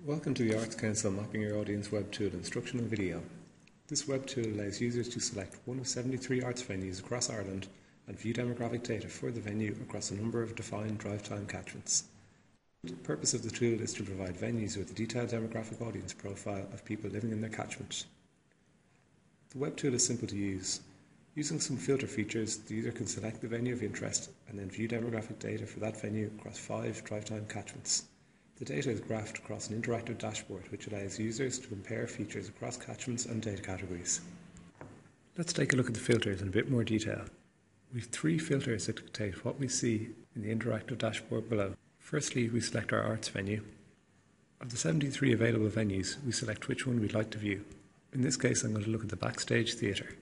Welcome to the Arts Council Mapping Your Audience web tool Instructional Video. This web tool allows users to select one of 73 arts venues across Ireland and view demographic data for the venue across a number of defined drive time catchments. The purpose of the tool is to provide venues with a detailed demographic audience profile of people living in their catchment. The web tool is simple to use. Using some filter features, the user can select the venue of interest and then view demographic data for that venue across 5 drive time catchments. The data is graphed across an interactive dashboard which allows users to compare features across catchments and data categories. Let's take a look at the filters in a bit more detail. We have 3 filters that dictate what we see in the interactive dashboard below. Firstly, we select our arts venue. Of the 73 available venues, we select which one we'd like to view. In this case, I'm going to look at the backstage theatre.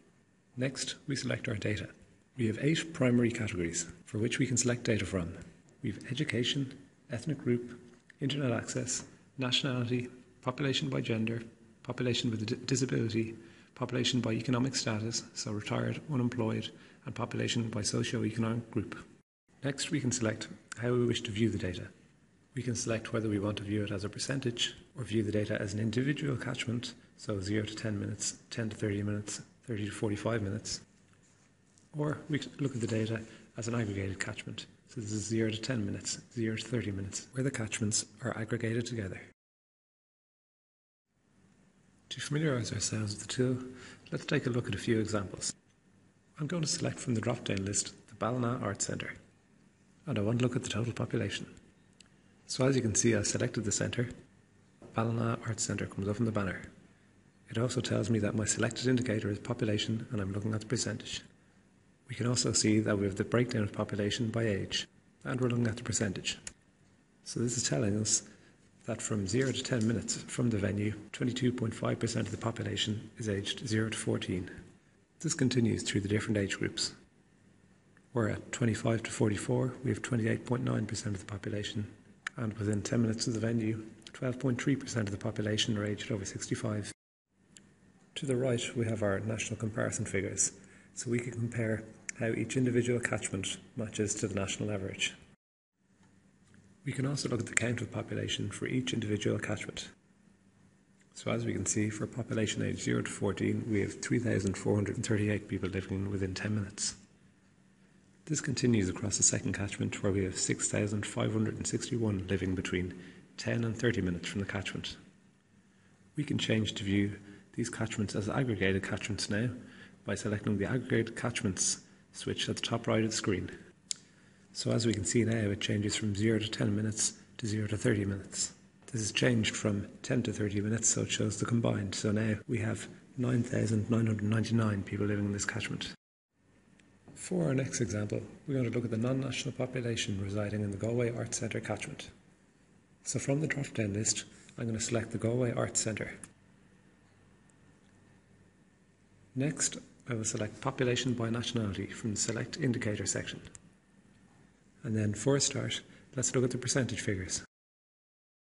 Next, we select our data. We have 8 primary categories for which we can select data from. We have education, ethnic group, internet access, nationality, population by gender, population with a disability, population by economic status, so retired, unemployed, and population by socio-economic group. Next, we can select how we wish to view the data. We can select whether we want to view it as a percentage or view the data as an individual catchment, so 0 to 10 minutes, 10 to 30 minutes, 30 to 45 minutes. Or we can look at the data as an aggregated catchment. So this is 0 to 10 minutes, 0 to 30 minutes, where the catchments are aggregated together. To familiarise ourselves with the tool, let's take a look at a few examples. I'm going to select from the drop-down list the Ballina Arts Centre, and I want to look at the total population. So as you can see, I've selected the centre. Ballina Arts Centre comes up in the banner. It also tells me that my selected indicator is population, and I'm looking at the percentage. We can also see that we have the breakdown of population by age, and we're looking at the percentage. So this is telling us that from 0 to 10 minutes from the venue, 22.5% of the population is aged 0 to 14. This continues through the different age groups. We're at 25 to 44, we have 28.9% of the population, and within 10 minutes of the venue, 12.3% of the population are aged over 65. To the right, we have our national comparison figures, so we can compare how each individual catchment matches to the national average. We can also look at the count of population for each individual catchment. So as we can see, for population aged 0 to 14, we have 3,438 people living within 10 minutes. This continues across the second catchment, where we have 6,561 living between 10 and 30 minutes from the catchment. We can change to view these catchments as aggregated catchments now by selecting the aggregated catchments switch at the top right of the screen. So as we can see now, it changes from 0 to 10 minutes to 0 to 30 minutes. This has changed from 10 to 30 minutes, so it shows the combined. So now we have 9,999 people living in this catchment. For our next example, we're going to look at the non-national population residing in the Galway Arts Centre catchment. So from the drop-down list, I'm going to select the Galway Arts Centre. Next, I will select population by nationality from the select indicator section. And then for a start, let's look at the percentage figures.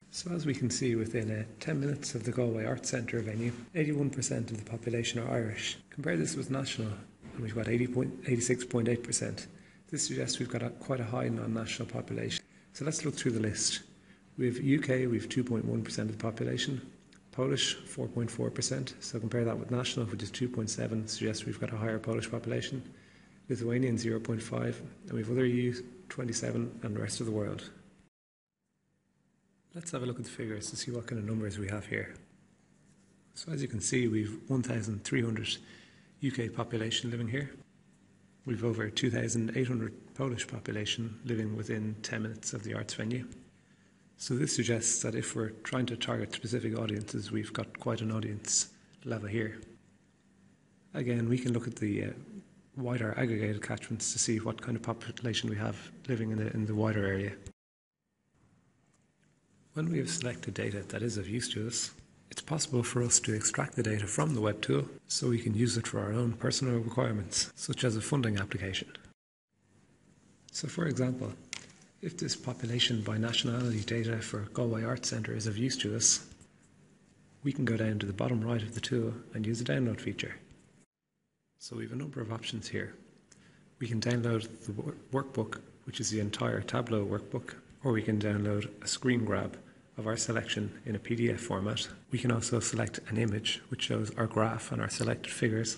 So as we can see, within 10 minutes of the Galway Arts Centre venue, 81% of the population are Irish. Compare this with national, and we've got 86.8%. This suggests we've got quite a high non-national population. So let's look through the list. We have UK, we have 2.1% of the population. Polish, 4.4%, so compare that with national, which is 2.7, suggests we've got a higher Polish population. Lithuanian, 0.5, and we have other EU, 27, and the rest of the world. Let's have a look at the figures to see what kind of numbers we have here. So as you can see, we've 1,300 UK population living here. We've over 2,800 Polish population living within 10 minutes of the arts venue. So this suggests that if we're trying to target specific audiences, we've got quite an audience level here. Again, we can look at the wider aggregated catchments to see what kind of population we have living in the wider area. When we have selected data that is of use to us, it's possible for us to extract the data from the web tool so we can use it for our own personal requirements, such as a funding application. So for example, if this population by nationality data for Galway Arts Centre is of use to us, we can go down to the bottom right of the tool and use the download feature. So we have a number of options here. We can download the workbook, which is the entire Tableau workbook, or we can download a screen grab of our selection in a PDF format. We can also select an image which shows our graph and our selected figures,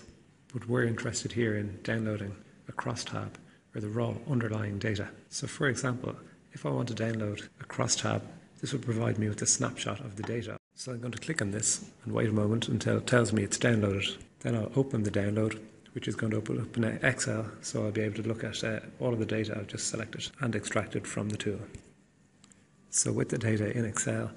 but we're interested here in downloading a crosstab or the raw underlying data. So for example, if I want to download a crosstab, this will provide me with a snapshot of the data. So I'm going to click on this and wait a moment until it tells me it's downloaded. Then I'll open the download, which is going to open up in Excel, so I'll be able to look at all of the data I've just selected and extracted from the tool. So with the data in Excel,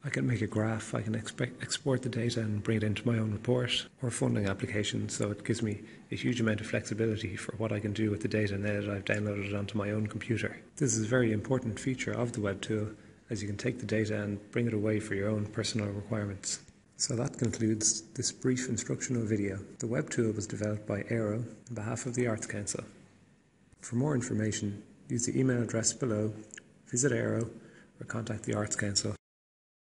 I can make a graph, I can export the data and bring it into my own report or funding application, so it gives me a huge amount of flexibility for what I can do with the data now that I've downloaded it onto my own computer. This is a very important feature of the web tool, as you can take the data and bring it away for your own personal requirements. So that concludes this brief instructional video. The web tool was developed by Aero on behalf of the Arts Council. For more information, use the email address below, visit Aero, or contact the Arts Council.